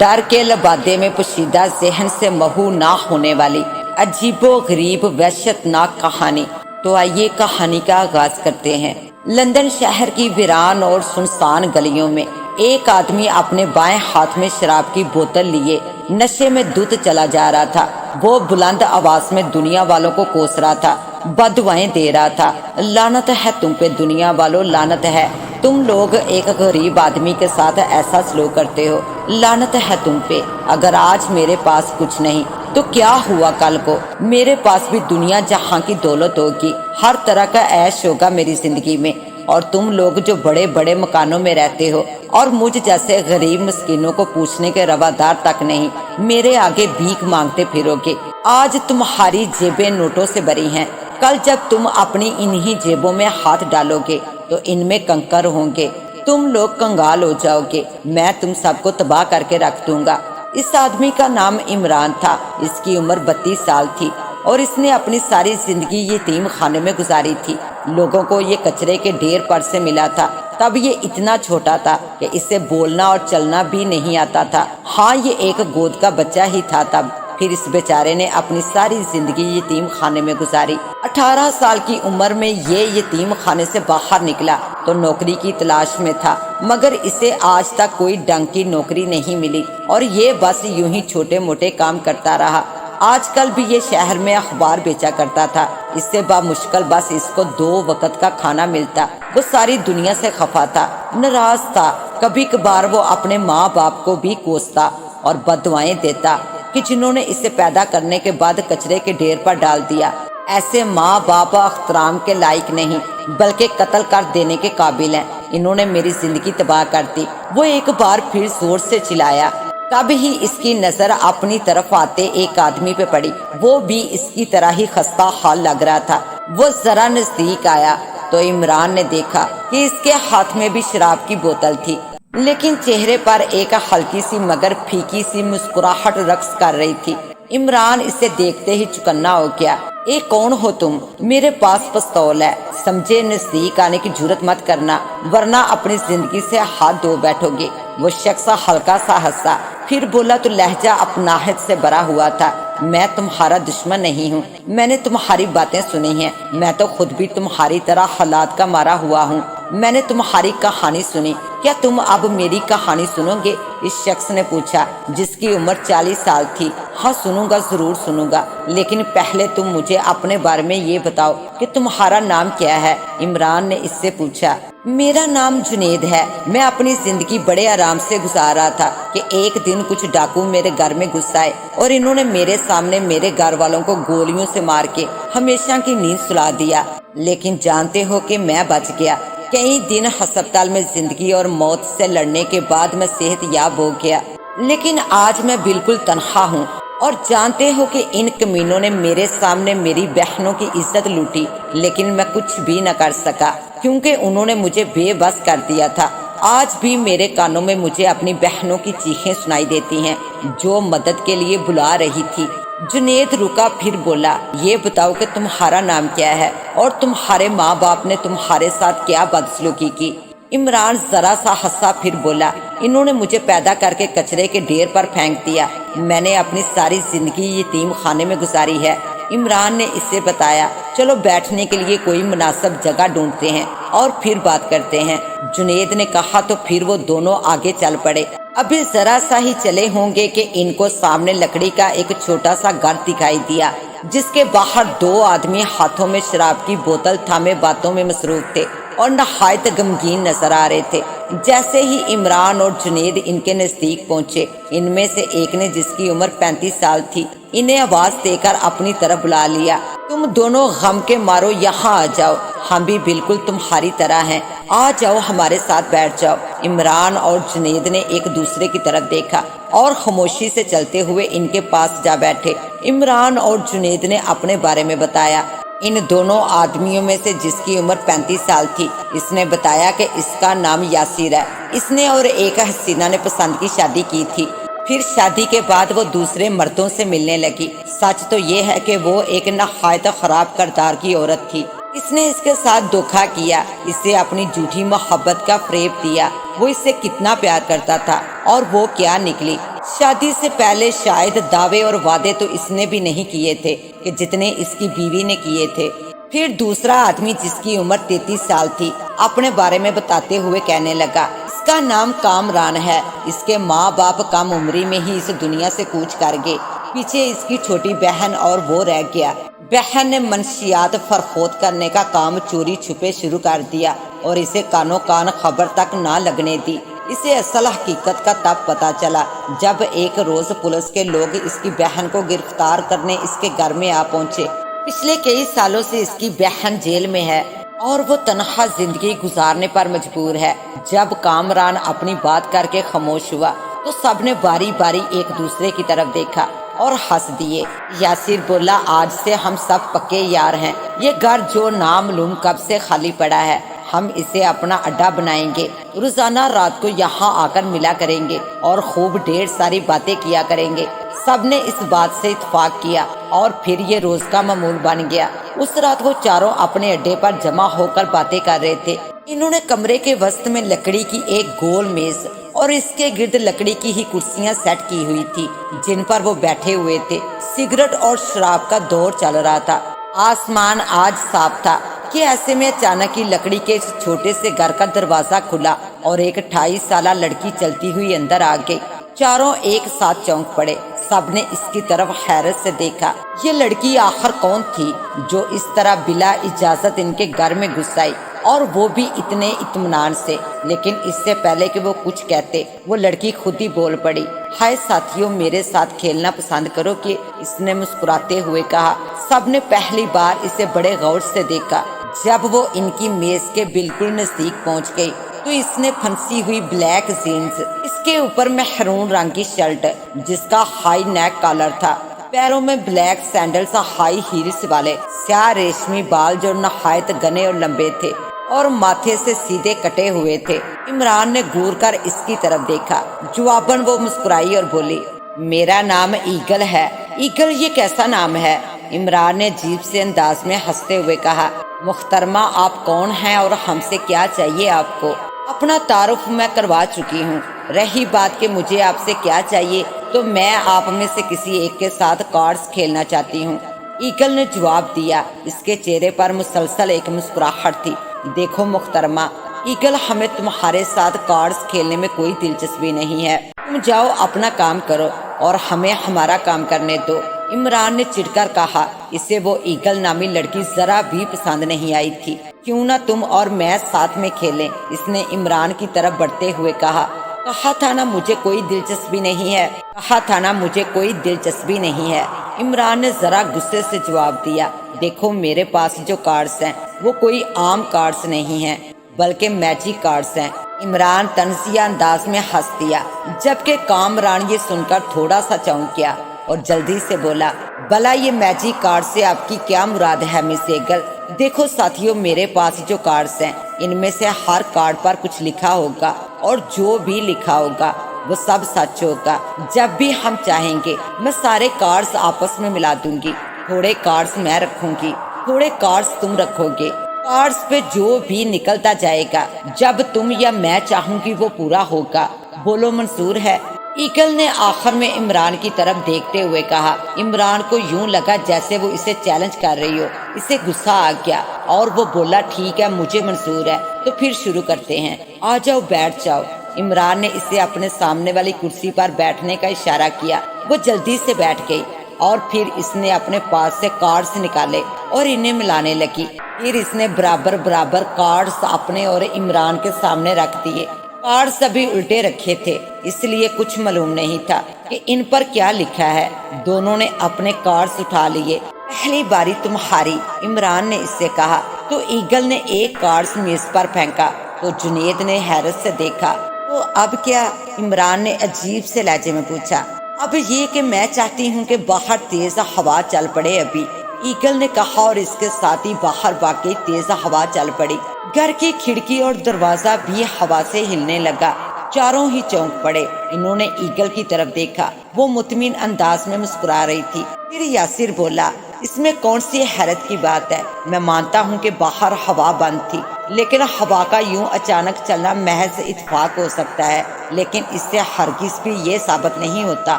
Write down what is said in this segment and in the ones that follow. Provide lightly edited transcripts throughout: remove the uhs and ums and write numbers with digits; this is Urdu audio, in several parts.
ڈر کے لبادے میں پوشیدہ ذہن سے محو نہ ہونے والی عجیب و غریب وحشتناک کہانی۔ تو آئیے کہانی کا آغاز کرتے ہیں۔ لندن شہر کی ویران اور سنسان گلیوں میں ایک آدمی اپنے بائیں ہاتھ میں شراب کی بوتل لیے نشے میں دھت چلا جا رہا تھا۔ وہ بلند آواز میں دنیا والوں کو کوس رہا تھا، بددعائیں دے رہا تھا۔ لعنت ہے تم پہ دنیا والوں، لعنت ہے، تم لوگ ایک غریب آدمی کے ساتھ ایسا سلوک کرتے ہو، لعنت ہے تم پہ۔ اگر آج میرے پاس کچھ نہیں تو کیا ہوا کل کو؟ میرے پاس بھی دنیا جہاں کی دولت ہوگی، ہر طرح کا عیش ہوگا میری زندگی میں، اور تم لوگ جو بڑے بڑے مکانوں میں رہتے ہو اور مجھ جیسے غریب مسکینوں کو پوچھنے کے روادار تک نہیں، میرے آگے بھیک مانگتے پھرو گے۔ آج تمہاری جیبیں نوٹوں سے بھری ہیں، کل جب تم اپنی انہی جیبوں میں ہاتھ ڈالو گے تو ان میں کنکر ہوں گے، تم لوگ کنگال ہو جاؤ گے، میں تم سب کو تباہ کر کے رکھ دوں گا۔ اس آدمی کا نام عمران تھا، اس کی عمر 32 سال تھی اور اس نے اپنی ساری زندگی یتیم خانے میں گزاری تھی۔ لوگوں کو یہ کچرے کے ڈھیر پر سے ملا تھا، تب یہ اتنا چھوٹا تھا کہ اسے بولنا اور چلنا بھی نہیں آتا تھا۔ ہاں، یہ ایک گود کا بچہ ہی تھا تب۔ پھر اس بیچارے نے اپنی ساری زندگی یتیم خانے میں گزاری۔ 18 سال کی عمر میں یہ یتیم خانے سے باہر نکلا تو نوکری کی تلاش میں تھا، مگر اسے آج تک کوئی ڈنگ کی نوکری نہیں ملی اور یہ بس یوں ہی چھوٹے موٹے کام کرتا رہا۔ آج کل بھی یہ شہر میں اخبار بیچا کرتا تھا، اس سے بامشکل بس اس کو 2 وقت کا کھانا ملتا۔ وہ ساری دنیا سے خفا تھا، ناراض تھا۔ کبھی کبھار وہ اپنے ماں باپ کو بھی کوستا اور بددعائیں دیتا کہ جنہوں نے اسے پیدا کرنے کے بعد کچرے کے ڈھیر پر ڈال دیا۔ ایسے ماں باپ احترام کے لائق نہیں بلکہ قتل کر دینے کے قابل ہیں، انہوں نے میری زندگی تباہ کر دی۔ وہ ایک بار پھر زور سے چلایا، تب ہی اس کی نظر اپنی طرف آتے ایک آدمی پہ پڑی۔ وہ بھی اس کی طرح ہی خستہ حال لگ رہا تھا۔ وہ ذرا نزدیک آیا تو عمران نے دیکھا کہ اس کے ہاتھ میں بھی شراب کی بوتل تھی، لیکن چہرے پر ایک ہلکی سی مگر پھیکی سی مسکراہٹ رقص کر رہی تھی۔ عمران اسے دیکھتے ہی چکنا ہو گیا۔ اے کون ہو تم؟ میرے پاس پستول ہے، سمجھے، نزدیک آنے کی جرت مت کرنا ورنہ اپنی زندگی سے ہاتھ دھو بیٹھو گے۔ وہ شخص ہلکا سا ہنسا، پھر بولا تو لہجہ اپناہت سے بھرا ہوا تھا، میں تمہارا دشمن نہیں ہوں، میں نے تمہاری باتیں سنی ہیں، میں تو خود بھی تمہاری طرح حالات کا مارا ہوا ہوں، میں نے تمہاری کہانی سنی، کیا تم اب میری کہانی سنو گے؟ اس شخص نے پوچھا جس کی عمر 40 سال تھی۔ ہاں سنوں گا، ضرور سنوں گا، لیکن پہلے تم مجھے اپنے بارے میں یہ بتاؤ کہ تمہارا نام کیا ہے؟ عمران نے اس سے پوچھا۔ میرا نام جنید ہے، میں اپنی زندگی بڑے آرام سے گزار رہا تھا کہ ایک دن کچھ ڈاکو میرے گھر میں گھس آئے اور انہوں نے میرے سامنے میرے گھر والوں کو گولیوں سے مار کے ہمیشہ کی نیند سلا دیا، لیکن جانتے ہو کہ میں بچ گیا۔ کئی دن ہسپتال میں زندگی اور موت سے لڑنے کے بعد میں صحت یاب ہو گیا، لیکن آج میں بالکل تنہا ہوں، اور جانتے ہو کہ ان کمینوں نے میرے سامنے میری بہنوں کی عزت لوٹی، لیکن میں کچھ بھی نہ کر سکا کیونکہ انہوں نے مجھے بے بس کر دیا تھا۔ آج بھی میرے کانوں میں مجھے اپنی بہنوں کی چیخیں سنائی دیتی ہیں جو مدد کے لیے بلا رہی تھی۔ جنید رکا، پھر بولا، یہ بتاؤ کہ تمہارا نام کیا ہے اور تمہارے ماں باپ نے تمہارے ساتھ کیا بدسلوکی کی؟ عمران ذرا سا ہنسا، پھر بولا، انہوں نے مجھے پیدا کر کے کچرے کے ڈھیر پر پھینک دیا، میں نے اپنی ساری زندگی یتیم خانے میں گزاری ہے۔ عمران نے اسے بتایا، چلو بیٹھنے کے لیے کوئی مناسب جگہ ڈھونڈتے ہیں اور پھر بات کرتے ہیں۔ جنید نے کہا تو پھر وہ دونوں آگے چل پڑے۔ ابھی ذرا سا ہی چلے ہوں گے کہ ان کو سامنے لکڑی کا ایک چھوٹا سا گھر دکھائی دیا جس کے باہر 2 آدمی ہاتھوں میں شراب کی بوتل تھامے باتوں میں مصروف تھے اور نہایت غمگین نظر آ رہے تھے۔ جیسے ہی عمران اور جنید ان کے نزدیک پہنچے، ان میں سے ایک نے جس کی عمر 35 سال تھی انہیں آواز دے کر اپنی طرف بلا لیا، تم دونوں غم کے مارو یہاں آ جاؤ، ہم بھی بالکل تمہاری طرح ہیں، آ جاؤ ہمارے ساتھ بیٹھ جاؤ۔ عمران اور جنید نے ایک دوسرے کی طرف دیکھا اور خاموشی سے چلتے ہوئے ان کے پاس جا بیٹھے۔ عمران اور جنید نے اپنے بارے میں بتایا۔ ان دونوں آدمیوں میں سے جس کی عمر 35 سال تھی، اس نے بتایا کہ اس کا نام یاسر ہے، اس نے اور ایک حسینہ نے پسند کی شادی کی تھی، پھر شادی کے بعد وہ دوسرے مردوں سے ملنے لگی۔ سچ تو یہ ہے کہ وہ ایک نہایت خراب کردار کی عورت تھی، اس نے اس کے ساتھ دھوکا کیا، اسے اپنی جھوٹی محبت کا فریب دیا۔ وہ اس سے کتنا پیار کرتا تھا اور وہ کیا نکلی، شادی سے پہلے شاید دعوے اور وعدے تو اس نے بھی نہیں کیے تھے کہ جتنے اس کی بیوی نے کیے تھے۔ پھر دوسرا آدمی جس کی عمر 33 سال تھی اپنے بارے میں بتاتے ہوئے کہنے لگا، اس کا نام کامران ہے، اس کے ماں باپ کم عمری میں ہی اس دنیا سے کوچ کر گئے، پیچھے اس کی چھوٹی بہن اور وہ رہ گیا۔ بہن نے منشیات فروخت کرنے کا کام چوری چھپے شروع کر دیا اور اسے کانوں کان خبر تک نہ لگنے دی۔ اسے اصل حقیقت کا تب پتہ چلا جب ایک روز پولیس کے لوگ اس کی بہن کو گرفتار کرنے اس کے گھر میں آ پہنچے۔ پچھلے کئی سالوں سے اس کی بہن جیل میں ہے اور وہ تنہا زندگی گزارنے پر مجبور ہے۔ جب کامران اپنی بات کر کے خاموش ہوا تو سب نے باری باری ایک دوسرے کی طرف دیکھا اور ہنس دیے۔ یاسر بولا، آج سے ہم سب پکے یار ہیں۔ یہ گھر جو نامعلوم کب سے خالی پڑا ہے، ہم اسے اپنا اڈا بنائیں گے، روزانہ رات کو یہاں آ کر ملا کریں گے اور خوب ڈھیر ساری باتیں کیا کریں گے۔ سب نے اس بات سے اتفاق کیا اور پھر یہ روز کا معمول بن گیا۔ اس رات وہ چاروں اپنے اڈے پر جمع ہو کر باتیں کر رہے تھے۔ انہوں نے کمرے کے وسط میں لکڑی کی ایک گول میز اور اس کے گرد لکڑی کی ہی کرسیاں سیٹ کی ہوئی تھی جن پر وہ بیٹھے ہوئے تھے۔ سگریٹ اور شراب کا دور چل رہا تھا۔ آسمان آج صاف تھا کہ ایسے میں اچانک ہی لکڑی کے اس چھوٹے سے گھر کا دروازہ کھلا اور ایک 28 سالہ لڑکی چلتی ہوئی اندر آ گئی۔ چاروں ایک ساتھ چونک پڑے۔ سب نے اس کی طرف حیرت سے دیکھا۔ یہ لڑکی آخر کون تھی جو اس طرح بلا اجازت ان کے گھر میں گھس آئی، اور وہ بھی اتنے اطمینان سے؟ لیکن اس سے پہلے کہ وہ کچھ کہتے وہ لڑکی خود ہی بول پڑی، ہائے ساتھیوں، میرے ساتھ کھیلنا پسند کرو کہ؟ اس نے مسکراتے ہوئے کہا۔ سب نے پہلی بار اسے بڑے غور سے دیکھا۔ جب وہ ان کی میز کے بالکل نزدیک پہنچ گئی تو اس نے پھنسی ہوئی بلیک جینز، اس کے اوپر محرون رنگ کی شرٹ جس کا ہائی نیک کالر تھا، پیروں میں بلیک سینڈلز ہائی ہیلز والے، سیاہ ریشمی بال جو نہایت گھنے اور لمبے تھے اور ماتھے سے سیدھے کٹے ہوئے تھے۔ عمران نے گور کر اس کی طرف دیکھا۔ جواباً وہ مسکرائی اور بولی، میرا نام ایگل ہے۔ ایگل یہ کیسا نام ہے؟ عمران نے عجیب سے انداز میں ہنستے ہوئے کہا، محترمہ آپ کون ہیں اور ہم سے کیا چاہیے آپ کو؟ اپنا تعارف میں کروا چکی ہوں۔ رہی بات کہ مجھے آپ سے کیا چاہیے تو میں آپ میں سے کسی ایک کے ساتھ کارڈز کھیلنا چاہتی ہوں۔ ایگل نے جواب دیا۔ اس کے چہرے پر مسلسل ایک مسکراہٹ تھی۔ دیکھو محترمہ ایگل، ہمیں تمہارے ساتھ کارڈز کھیلنے میں کوئی دلچسپی نہیں ہے۔ تم جاؤ اپنا کام کرو اور ہمیں ہمارا کام کرنے دو۔ عمران نے چڑھ کر کہا۔ اسے وہ ایگل نامی لڑکی ذرا بھی پسند نہیں آئی تھی۔ کیوں نہ تم اور میں ساتھ میں کھیلیں؟ اس نے عمران کی طرف بڑھتے ہوئے کہا۔ کہا تھا نا مجھے کوئی دلچسپی نہیں ہے، کہا تھا نا مجھے کوئی دلچسپی نہیں ہے۔ عمران نے ذرا غصے سے جواب دیا، دیکھو میرے پاس جو کارڈز ہیں وہ کوئی عام کارڈز نہیں ہیں بلکہ میجک کارڈز ہیں۔ عمران طنزیہ انداز میں ہنس دیا، جبکہ کامران یہ سن کر تھوڑا سا چونک گیا اور جلدی سے بولا، بھلا یہ میجک کارڈ سے آپ کی کیا مراد ہے مس ایگل؟ دیکھو ساتھیوں، میرے پاس جو کارڈز ہیں ان میں سے ہر کارڈ پر کچھ لکھا ہوگا اور جو بھی لکھا ہوگا وہ سب سچ ہوگا۔ جب بھی ہم چاہیں گے میں سارے کارڈز آپس میں ملا دوں گی۔ تھوڑے کارڈز میں رکھوں گی، تھوڑے کارڈز تم رکھو گے۔ کارڈز پہ جو بھی نکلتا جائے گا جب تم یا میں چاہوں گی وہ پورا ہوگا۔ بولو منظور ہے؟ ایگل نے آخر میں عمران کی طرف دیکھتے ہوئے کہا۔ عمران کو یوں لگا جیسے وہ اسے چیلنج کر رہی ہو۔ اسے غصہ آ گیا اور وہ بولا، ٹھیک ہے مجھے منظور ہے، تو پھر شروع کرتے ہیں، آ جاؤ بیٹھ جاؤ۔ عمران نے اسے اپنے سامنے والی کرسی پر بیٹھنے کا اشارہ کیا۔ وہ جلدی سے بیٹھ گئی اور پھر اس نے اپنے پاس سے کارڈز نکالے اور انہیں ملانے لگی۔ پھر اس نے برابر برابر کارڈز اپنے اور عمران کے سامنے رکھ دیے۔ کارڈز ابھی الٹے رکھے تھے اس لیے کچھ معلوم نہیں تھا کہ ان پر کیا لکھا ہے۔ دونوں نے اپنے کارڈز اٹھا لیے۔ پہلی باری تمہاری، عمران نے اس سے کہا تو ایگل نے ایک کارڈز میز پر پھینکا تو جنید نے حیرت سے دیکھا۔ تو اب کیا؟ عمران نے عجیب سے لہجے میں پوچھا۔ اب یہ کہ میں چاہتی ہوں کہ باہر تیز ہوا چل پڑے ابھی، ایگل نے کہا، اور اس کے ساتھ ہی باہر واقعی تیز ہوا چل پڑی۔ گھر کی کھڑکی اور دروازہ بھی ہوا سے ہلنے لگا۔ چاروں ہی چونک پڑے۔ انہوں نے ایگل کی طرف دیکھا۔ وہ مطمئن انداز میں مسکرا رہی تھی۔ پھر یاسر بولا، اس میں کون سی حیرت کی بات ہے؟ میں مانتا ہوں کہ باہر ہوا بند تھی، لیکن ہوا کا یوں اچانک چلنا محض اتفاق ہو سکتا ہے، لیکن اس سے ہرگز بھی یہ ثابت نہیں ہوتا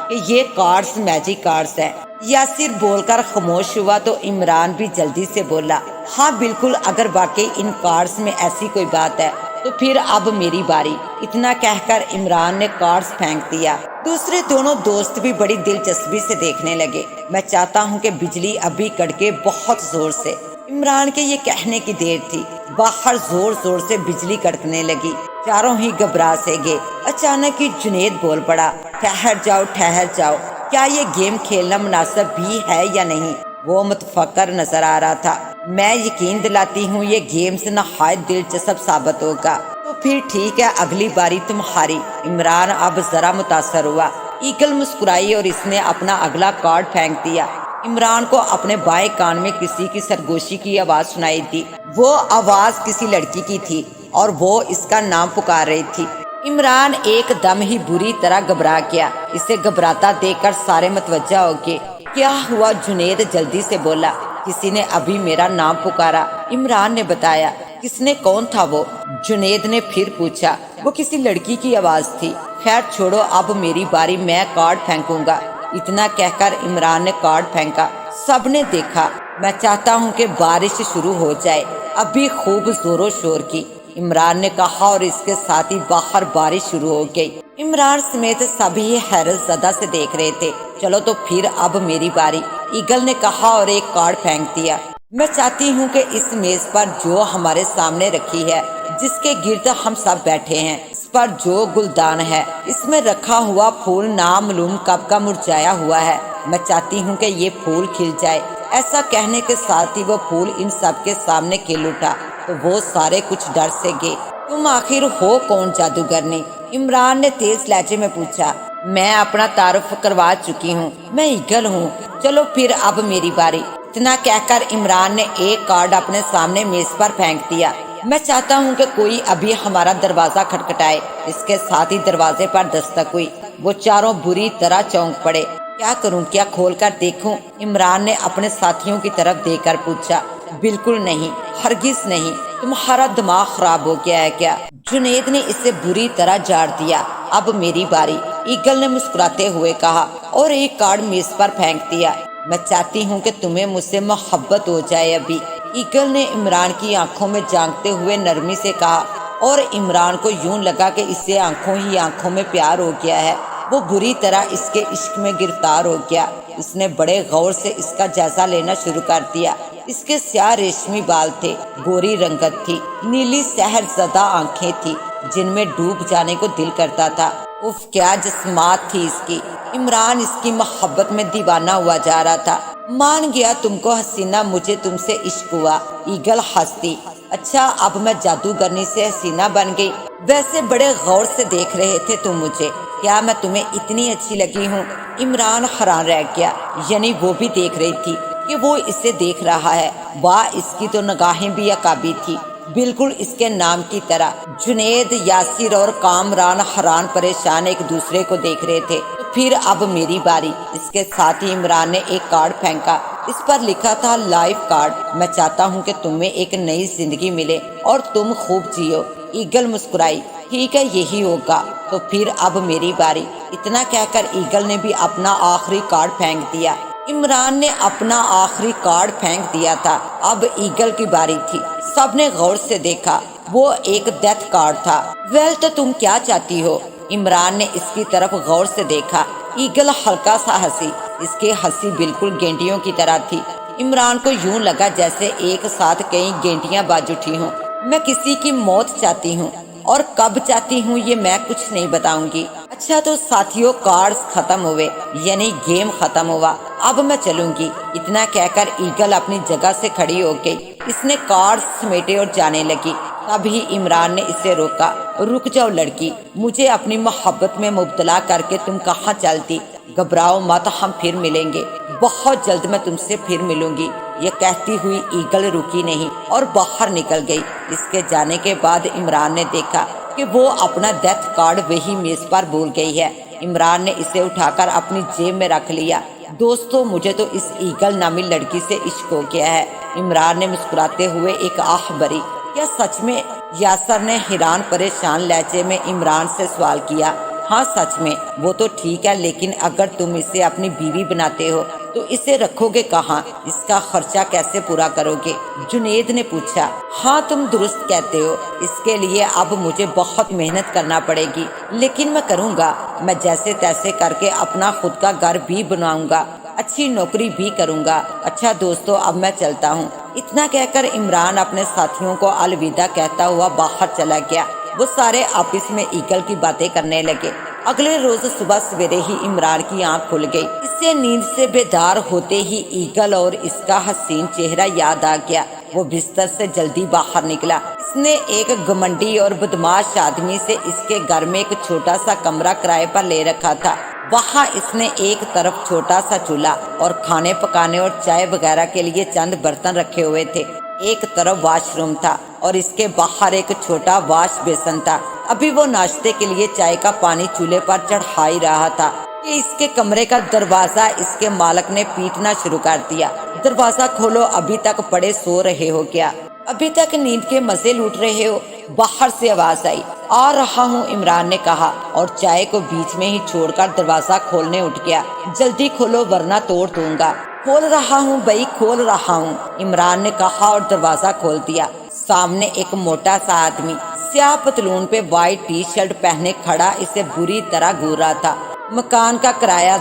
کہ یہ کارڈز میجک کارڈز ہیں۔ یاسر بول کر خاموش ہوا تو عمران بھی جلدی سے بولا، ہاں بالکل، اگر واقعی ان کارڈز میں ایسی کوئی بات ہے تو پھر اب میری باری۔ اتنا کہہ کر عمران نے کارڈز پھینک دیا۔ دوسرے دونوں دوست بھی بڑی دلچسپی سے دیکھنے لگے۔ میں چاہتا ہوں کہ بجلی ابھی کڑکے بہت زور سے۔ عمران کے یہ کہنے کی دیر تھی، باہر زور زور سے بجلی کڑکنے لگی۔ چاروں ہی گھبرا سے گئے۔ اچانک ہی جنید بول پڑا، ٹھہر جاؤ ٹھہر جاؤ، کیا یہ گیم کھیلنا مناسب بھی ہے یا نہیں؟ وہ متفکر نظر آ رہا تھا۔ میں یقین دلاتی ہوں یہ گیمز نہایت دلچسپ ثابت ہوگا۔ تو پھر ٹھیک ہے، اگلی باری تمہاری۔ عمران اب ذرا متاثر ہوا۔ ایگل مسکرائی اور اس نے اپنا اگلا کارڈ پھینک دیا۔ عمران کو اپنے بائیں کان میں کسی کی سرگوشی کی آواز سنائی دی۔ وہ آواز کسی لڑکی کی تھی اور وہ اس کا نام پکار رہی تھی۔ عمران ایک دم ہی بری طرح گھبرا گیا۔ اسے گھبراتا دیکھ کر سارے متوجہ ہو گئے۔ کیا ہوا؟ جنید جلدی سے بولا۔ کسی نے ابھی میرا نام پکارا، عمران نے بتایا۔ کس نے؟ کون تھا وہ؟ جنید نے پھر پوچھا۔ وہ کسی لڑکی کی آواز تھی۔ خیر چھوڑو، اب میری باری، میں کارڈ پھینکوں گا۔ اتنا کہہ کر عمران نے کارڈ پھینکا۔ سب نے دیکھا۔ میں چاہتا ہوں کہ بارش شروع ہو جائے، ابھی خوب زور و شور کی، عمران نے کہا، اور اس کے ساتھ ہی باہر بارش شروع ہو گئی۔ عمران سمیت سبھی حیرت زدہ سے دیکھ رہے تھے۔ چلو تو پھر اب میری باری، ایگل نے کہا اور ایک کارڈ پھینک دیا۔ میں چاہتی ہوں کہ اس میز پر جو ہمارے سامنے رکھی ہے، جس کے گرد ہم سب بیٹھے ہیں، اس پر جو گلدان ہے، اس میں رکھا ہوا پھول نامعلوم کب کا مرجھایا ہوا ہے۔ میں چاہتی ہوں کہ یہ پھول کھل جائے۔ ایسا کہنے کے ساتھ ہی وہ پھول ان سب کے سامنے کھل اٹھا تو وہ سارے کچھ ڈر سے گئے۔ تم آخر ہو کون جادوگرنی؟ عمران نے تیز لہجے میں پوچھا۔ میں اپنا تعارف کروا چکی ہوں، میں ایگل ہوں۔ چلو پھر اب میری باری۔ اتنا کہہ کر عمران نے ایک کارڈ اپنے سامنے میز پر پھینک دیا۔ میں چاہتا ہوں کہ کوئی ابھی ہمارا دروازہ کھٹکھٹائے۔ اس کے ساتھ ہی دروازے پر دستک ہوئی۔ وہ چاروں بری طرح چونک پڑے۔ کیا کروں؟ کیا کھول کر دیکھوں؟ عمران نے اپنے ساتھیوں کی طرف دیکھ کر پوچھا۔ بالکل نہیں، ہرگز نہیں، تمہارا دماغ خراب ہو گیا ہے کیا؟ جنید نے اسے بری طرح جھاڑ دیا۔ اب میری باری، ایگل نے مسکراتے ہوئے کہا اور ایک کارڈ میز پر پھینک دیا۔ میں چاہتی ہوں کہ تمہیں مجھ سے محبت ہو جائے ابھی، ایگل نے عمران کی آنکھوں میں جھانکتے ہوئے نرمی سے کہا، اور عمران کو یوں لگا کہ اس سے آنکھوں ہی آنکھوں میں پیار ہو گیا ہے۔ وہ بری طرح اس کے عشق میں گرفتار ہو گیا۔ اس نے بڑے غور سے اس کا جائزہ لینا شروع کر دیا۔ اس کے سیاہ ریشمی بال تھے، گوری رنگت تھی، نیلی سحر زدہ آنکھیں تھی جن میں ڈوب جانے کو دل کرتا تھا۔ اف کیا جسمات تھی اس کی! عمران اس کی محبت میں دیوانہ ہوا جا رہا تھا۔ مان گیا تم کو حسینہ، مجھے تم سے عشق ہوا، ایگل ہنستی۔ اچھا، اب میں جادوگرنی سے حسینہ بن گئی؟ ویسے بڑے غور سے دیکھ رہے تھے تم مجھے، کیا میں تمہیں اتنی اچھی لگی ہوں؟ عمران حیران رہ گیا، یعنی وہ بھی دیکھ رہی تھی کہ وہ اسے دیکھ رہا ہے۔ واہ، اس کی تو نگاہیں بھی عقابی تھی، بالکل اس کے نام کی طرح۔ جنید، یاسر اور کامران حیران پریشان ایک دوسرے کو دیکھ رہے تھے۔ تو پھر اب میری باری۔ اس کے ساتھ ہی عمران نے ایک کارڈ پھینکا۔ اس پر لکھا تھا لائف کارڈ۔ میں چاہتا ہوں کہ تمہیں ایک نئی زندگی ملے اور تم خوب جیو۔ ایگل مسکرائی۔ ٹھیک ہے، یہی ہوگا۔ تو پھر اب میری باری۔ اتنا کہہ کر ایگل نے بھی اپنا آخری کارڈ پھینک دیا۔ عمران نے اپنا آخری کارڈ پھینک دیا تھا۔ اب ایگل کی باری تھی۔ سب نے غور سے دیکھا، وہ ایک ڈیتھ کارڈ تھا۔ ویل، تو تم کیا چاہتی ہو؟ عمران نے اس کی طرف غور سے دیکھا۔ ایگل ہلکا سا ہنسی۔ اس کی ہنسی بالکل گینٹیوں کی طرح تھی۔ عمران کو یوں لگا جیسے ایک ساتھ کئی گینٹیاں باز اٹھی ہوں۔ میں کسی کی موت چاہتی ہوں، اور کب چاہتی ہوں یہ میں کچھ نہیں بتاؤں گی۔ اچھا تو ساتھیوں، کارڈز ختم ہوئے، یعنی گیم ختم ہوا۔ اب میں چلوں گی۔ اتنا کہہ کر ایگل اپنی جگہ سے کھڑی ہو گئی۔ اس نے کارڈز سمیٹے اور جانے لگی۔ تبھی عمران نے اسے روکا۔ رک جاؤ لڑکی، مجھے اپنی محبت میں مبتلا کر کے تم کہاں چلتی؟ گھبراؤ مت، ہم پھر ملیں گے، بہت جلد میں تم سے پھر ملوں گی۔ یہ کہتی ہوئی ایگل رکی نہیں اور باہر نکل گئی۔ اس کے جانے کے بعد عمران نے دیکھا کہ وہ اپنا ڈیتھ کارڈ وہی میز پر بھول گئی ہے۔ عمران نے اسے اٹھا کر اپنی جیب میں رکھ لیا۔ دوستو مجھے تو اس ایگل نامی لڑکی سے عشق ہو گیا ہے۔ عمران نے مسکراتے ہوئے ایک آہ بھری۔ کیا سچ میں؟ یاسر نے حیران پریشان لہجے میں عمران سے سوال کیا۔ ہاں سچ میں، وہ تو ٹھیک ہے، لیکن اگر تم اسے اپنی بیوی بناتے ہو تو اسے رکھو گے کہاں؟ اس کا خرچہ کیسے پورا کرو گے؟ جنید نے پوچھا۔ ہاں تم درست کہتے ہو، اس کے لیے اب مجھے بہت محنت کرنا پڑے گی، لیکن میں کروں گا۔ میں جیسے تیسے کر کے اپنا خود کا گھر بھی بناؤں گا، اچھی نوکری بھی کروں گا۔ اچھا دوستو، اب میں چلتا ہوں۔ اتنا کہہ کر عمران اپنے ساتھیوں کو الوداع کہتا ہوا باہر چلا گیا۔ وہ سارے آپس میں ایگل کی باتیں کرنے لگے۔ اگلے روز صبح سویرے ہی عمران کی آنکھ کھل گئی۔ اسے نیند سے بیدار ہوتے ہی ایگل اور اس کا حسین چہرہ یاد آ گیا۔ وہ بستر سے جلدی باہر نکلا۔ اس نے ایک گھمنڈی اور بدماش آدمی سے اس کے گھر میں ایک چھوٹا سا کمرہ کرائے پر لے رکھا تھا۔ وہاں اس نے ایک طرف چھوٹا سا چولہا اور کھانے پکانے اور چائے وغیرہ کے لیے چند برتن رکھے ہوئے تھے۔ ایک طرف واش روم تھا اور اس کے باہر ایک چھوٹا واش بیسن تھا۔ ابھی وہ ناشتے کے لیے چائے کا پانی چولہے پر چڑھا ہی رہا تھا کہ اس کے کمرے کا دروازہ اس کے مالک نے پیٹنا شروع کر دیا۔ دروازہ کھولو، ابھی تک پڑے سو رہے ہو کیا؟ ابھی تک نیند کے مزے لوٹ رہے ہو؟ باہر سے آواز آئی۔ آ رہا ہوں، عمران نے کہا اور چائے کو بیچ میں ہی چھوڑ کر دروازہ کھولنے اٹھ گیا۔ جلدی کھولو ورنہ توڑ دوں گا۔ کھول رہا ہوں بھائی، کھول رہا ہوں، عمران نے کہا اور دروازہ کھول دیا۔ سامنے ایک موٹا سا آدمی سیاہ پتلون پہ وائٹ ٹی شرٹ پہنے کھڑا اسے بری طرح گھور رہا تھا۔ مکان کا کرایہ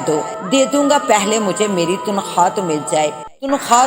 دے دوں گا، پہلے مجھے میری تنخواہ تو مل جائے۔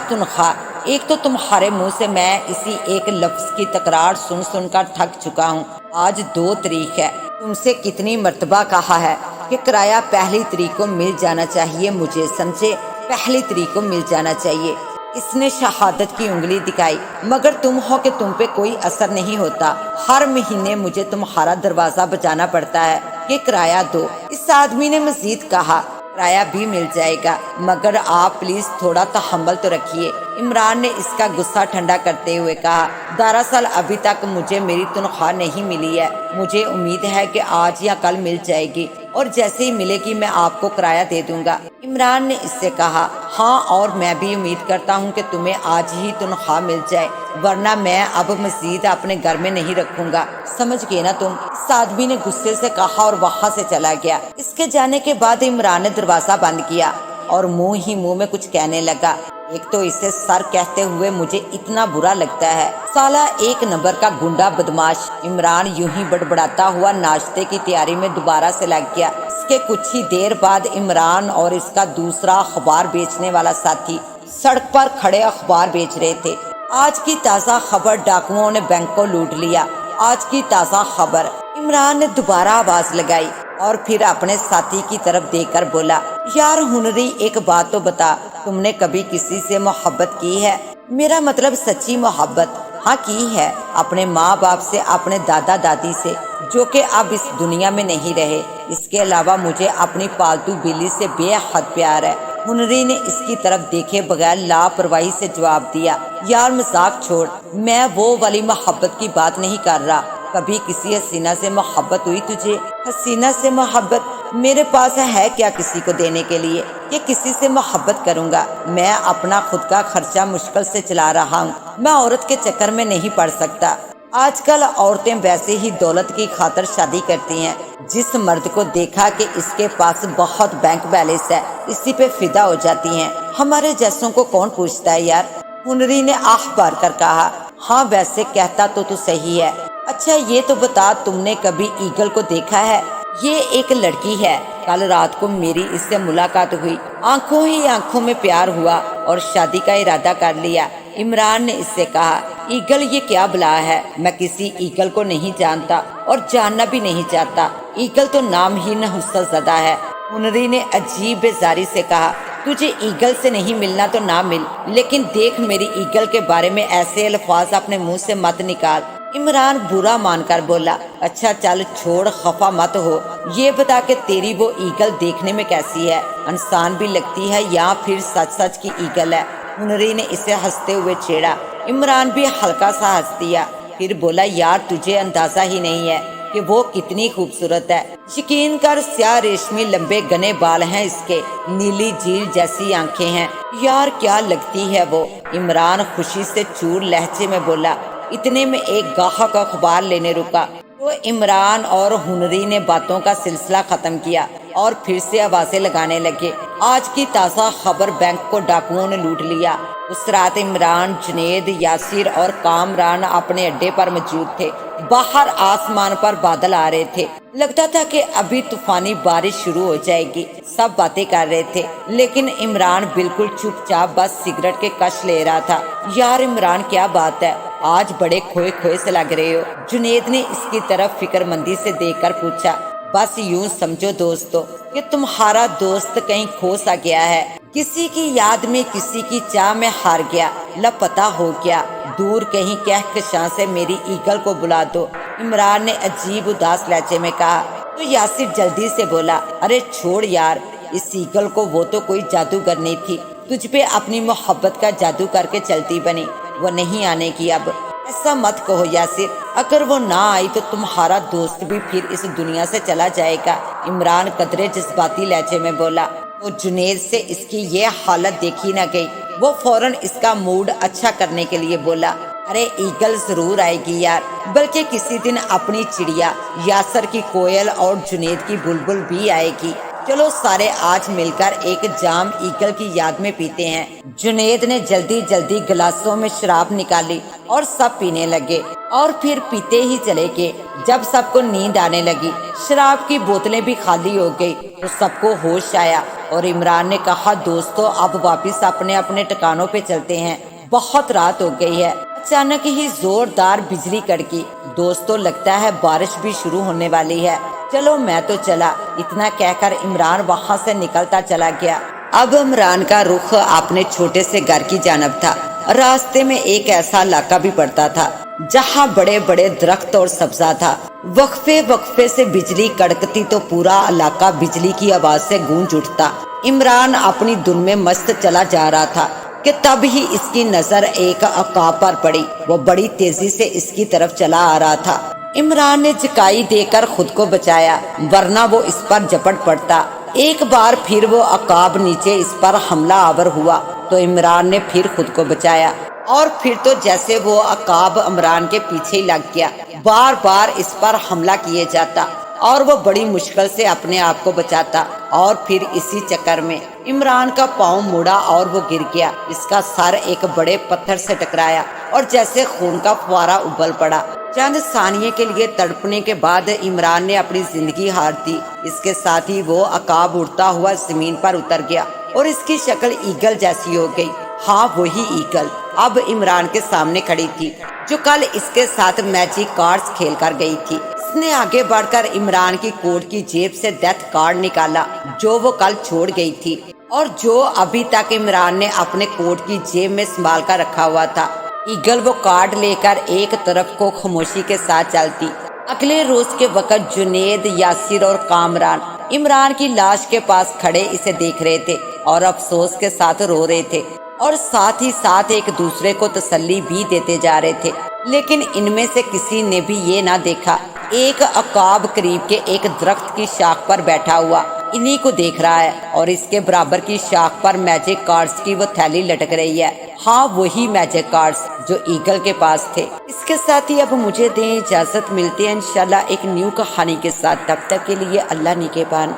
تنخواہ، ایک تو تمہارے منہ سے میں اسی ایک لفظ کی تکرار سن سن کر تھک چکا ہوں۔ آج 2 تاریخ ہے، تم سے کتنی مرتبہ کہا ہے کہ کرایہ پہلی تاریخ کو مل جانا چاہیے، مجھے سمجھے؟ پہلی تاریخ کو مل جانا چاہیے۔ اس نے شہادت کی انگلی دکھائی۔ مگر تم ہو کہ تم پہ کوئی اثر نہیں ہوتا، ہر مہینے مجھے تمہارا دروازہ بجانا پڑتا ہے کہ کرایہ دو۔ اس آدمی نے مزید کہا، کرایہ بھی مل جائے گا، مگر آپ پلیز تھوڑا تحمل تو رکھیے۔ عمران نے اس کا غصہ ٹھنڈا کرتے ہوئے کہا، دراصل ابھی تک مجھے میری تنخواہ نہیں ملی ہے، مجھے امید ہے کہ آج یا کل مل جائے گی، اور جیسے ہی ملے گی میں آپ کو کرایہ دے دوں گا۔ عمران نے اس سے کہا، ہاں اور میں بھی امید کرتا ہوں کہ تمہیں آج ہی تنخواہ مل جائے، ورنہ میں اب مزید اپنے گھر میں نہیں رکھوں گا، سمجھ گئے نا تم؟ اس آدمی نے غصے سے کہا اور وہاں سے چلا گیا۔ اس کے جانے کے بعد عمران نے دروازہ بند کیا اور منہ ہی منہ میں کچھ کہنے لگا۔ ایک تو اسے سر کہتے ہوئے مجھے اتنا برا لگتا ہے، سالہ 1 نمبر کا گنڈا بدماش۔ عمران یوں ہی بڑبڑاتا ہوا ناشتے کی تیاری میں دوبارہ سے لگ گیا۔ اس کے کچھ ہی دیر بعد عمران اور اس کا دوسرا اخبار بیچنے والا ساتھی سڑک پر کھڑے اخبار بیچ رہے تھے۔ آج کی تازہ خبر، ڈاکوؤں نے بینک کو لوٹ لیا، آج کی تازہ خبر۔ عمران نے دوبارہ آواز لگائی اور پھر اپنے ساتھی کی طرف دیکھ کر بولا، یار ہنری، ایک بات تو بتا، تم نے کبھی کسی سے محبت کی ہے؟ میرا مطلب سچی محبت۔ ہاں کی ہے، اپنے ماں باپ سے، اپنے دادا دادی سے، جو کہ اب اس دنیا میں نہیں رہے۔ اس کے علاوہ مجھے اپنی پالتو بلی سے بے حد پیار ہے۔ ہنری نے اس کی طرف دیکھے بغیر لاپرواہی سے جواب دیا، یار مذاق چھوڑ، میں وہ والی محبت کی بات نہیں کر رہا۔ کبھی کسی حسینہ سے محبت ہوئی تجھے؟ حسینہ سے محبت؟ میرے پاس ہے کیا کسی کو دینے کے لیے کہ کسی سے محبت کروں گا؟ میں اپنا خود کا خرچہ مشکل سے چلا رہا ہوں، میں عورت کے چکر میں نہیں پڑ سکتا۔ آج کل عورتیں ویسے ہی دولت کی خاطر شادی کرتی ہیں۔ جس مرد کو دیکھا کہ اس کے پاس بہت بینک بیلنس ہے، اسی پہ فدا ہو جاتی ہیں۔ ہمارے جیسوں کو کون پوچھتا ہے یار؟ ہنری نے آہ بھر کر کہا، ہاں ویسے کہتا تو صحیح ہے۔ اچھا یہ تو بتا، تم نے کبھی ایگل کو دیکھا ہے؟ یہ ایک لڑکی ہے، کل رات کو میری اس سے ملاقات ہوئی، آنکھوں ہی آنکھوں میں پیار ہوا اور شادی کا ارادہ کر لیا۔ عمران نے اس سے کہا، ایگل یہ کیا بلا ہے؟ میں کسی ایگل کو نہیں جانتا اور جاننا بھی نہیں چاہتا، ایگل تو نام ہی نحوست زدہ ہے۔ ہنری نے عجیب بیزاری سے کہا، تجھے ایگل سے نہیں ملنا تو نہ مل، لیکن دیکھ میری ایگل کے بارے میں ایسے الفاظ اپنے منہ سے مت نکال۔ عمران برا مان کر بولا، اچھا چل چھوڑ، خفا مت ہو، یہ بتا کہ تیری وہ ایگل دیکھنے میں کیسی ہے؟ انسان بھی لگتی ہے یا پھر سچ سچ کی ایگل ہے؟ ہنری نے اسے ہنستے ہوئے چھیڑا۔ عمران بھی ہلکا سا ہنس دیا، پھر بولا، یار تجھے اندازہ ہی نہیں ہے کہ وہ کتنی خوبصورت ہے۔ یقین کر سیاہ ریشمی لمبے گھنے بال ہیں اس کے، نیلی جھیل جیسی آنکھیں ہیں، یار کیا لگتی ہے وہ۔ عمران خوشی سے چور لہجے میں بولا۔ اتنے میں ایک گاہک اخبار لینے رکا تو عمران اور ہنری نے باتوں کا سلسلہ ختم کیا اور پھر سے آوازیں لگانے لگے۔ آج کی تازہ خبر، بینک کو ڈاکوؤں نے لوٹ لیا۔ اس رات عمران، جنید، یاسر اور کامران اپنے اڈے پر موجود تھے۔ باہر آسمان پر بادل آ رہے تھے، لگتا تھا کہ ابھی طوفانی بارش شروع ہو جائے گی۔ سب باتیں کر رہے تھے لیکن عمران بالکل چپ چاپ بس سگریٹ کے کش لے رہا تھا۔ یار عمران کیا بات ہے، آج بڑے کھوئے کھوئے سے لگ رہے ہو، جنید نے اس کی طرف فکر مندی سے دیکھ کر پوچھا۔ بس یوں سمجھو دوستو کہ تمہارا دوست کہیں کھو سا گیا ہے، کسی کی یاد میں، کسی کی چاہ میں ہار گیا، لاپتہ ہو گیا۔ دور کہیں کہکشاں سے میری ایگل کو بلا دو، عمران نے عجیب اداس لہجے میں کہا۔ تو یاسر جلدی سے بولا، ارے چھوڑ یار اس ایگل کو، وہ تو کوئی جادوگر نہیں تھی، تجھ پہ اپنی محبت کا جادو کر کے چلتی بنی، وہ نہیں آنے کی اب۔ ایسا مت کہو یاسر، اگر وہ نہ آئی تو تمہارا دوست بھی پھر اس دنیا سے چلا جائے گا، عمران قدرے جذباتی لہجے میں بولا۔ تو جنید سے اس کی یہ حالت دیکھی نہ گئی، وہ فوراً اس کا موڈ اچھا کرنے کے لیے بولا، ارے ایگل ضرور آئے گی یار، بلکہ کسی دن اپنی چڑیا، یاسر کی کوئل اور جنید کی بلبل بھی آئے گی۔ چلو سارے آج مل کر ایک جام ایگل کی یاد میں پیتے ہیں۔ جنید نے جلدی جلدی گلاسوں میں شراب نکالی اور سب پینے لگے اور پھر پیتے ہی چلے گئے۔ جب سب کو نیند آنے لگی، شراب کی بوتلیں بھی خالی ہو گئی تو سب کو ہوش آیا اور عمران نے کہا، دوستو اب واپس اپنے اپنے ٹھکانوں پہ چلتے ہیں، بہت رات ہو گئی ہے۔ اچانک ہی زوردار بجلی کڑکی، دوستو لگتا ہے بارش بھی شروع ہونے والی ہے، چلو میں تو چلا۔ اتنا کہہ کر عمران وہاں سے نکلتا چلا گیا۔ اب عمران کا رخ اپنے چھوٹے سے گھر کی جانب تھا۔ راستے میں ایک ایسا علاقہ بھی پڑتا تھا جہاں بڑے بڑے درخت اور سبزہ تھا۔ وقفے وقفے سے بجلی کڑکتی تو پورا علاقہ بجلی کی آواز سے گونج اٹھتا۔ عمران اپنی دھن میں مست چلا جا رہا تھا کہ تب ہی اس کی نظر ایک عقاب پر پڑی، وہ بڑی تیزی سے اس کی طرف چلا آ رہا تھا۔ عمران نے جکائی دے کر خود کو بچایا، ورنہ وہ اس پر جپٹ پڑتا۔ ایک بار پھر وہ عقاب نیچے اس پر حملہ آور ہوا تو عمران نے پھر خود کو بچایا، اور پھر تو جیسے وہ عقاب عمران کے پیچھے ہی لگ گیا، بار بار اس پر حملہ کیے جاتا اور وہ بڑی مشکل سے اپنے آپ کو بچاتا، اور پھر اسی چکر میں عمران کا پاؤں مڑا اور وہ گر گیا۔ اس کا سر ایک بڑے پتھر سے ٹکرایا اور جیسے خون کا فوارہ ابل پڑا۔ چند ثانیے کے لیے تڑپنے کے بعد عمران نے اپنی زندگی ہار دی۔ اس کے ساتھ ہی وہ عقاب اڑتا ہوا زمین پر اتر گیا اور اس کی شکل ایگل جیسی ہو گئی۔ ہاں وہی ایگل اب عمران کے سامنے کھڑی تھی جو کل اس کے ساتھ میجک کارڈز کھیل کر گئی تھی۔ اس نے آگے بڑھ کر عمران کی کوٹ کی جیب سے ڈیتھ کارڈ نکالا جو وہ کل چھوڑ گئی تھی اور جو ابھی تک عمران نے اپنے کوٹ کی جیب میں سنبھال کر رکھا ہوا تھا۔ ایگل وہ کارڈ لے کر ایک طرف کو خاموشی کے ساتھ چلتی۔ اگلے روز کے وقت جنید، یاسر اور کامران عمران کی لاش کے پاس کھڑے اسے دیکھ رہے تھے اور افسوس کے ساتھ رو رہے تھے، اور ساتھ ہی ساتھ ایک دوسرے کو تسلی بھی دیتے جا رہے تھے۔ لیکن ان میں سے کسی نے بھی یہ نہ دیکھا ایک عقاب قریب کے ایک درخت کی شاخ پر بیٹھا ہوا انہی کو دیکھ رہا ہے، اور اس کے برابر کی شاخ پر میجک کارڈز کی وہ تھیلی لٹک رہی ہے۔ ہاں وہی میجک کارڈز جو ایگل کے پاس تھے۔ اس کے ساتھ ہی اب مجھے دیں اجازت، ملتے ہیں انشاءاللہ ایک نیو کہانی کے ساتھ، تب تک کے لیے اللہ نگہبان۔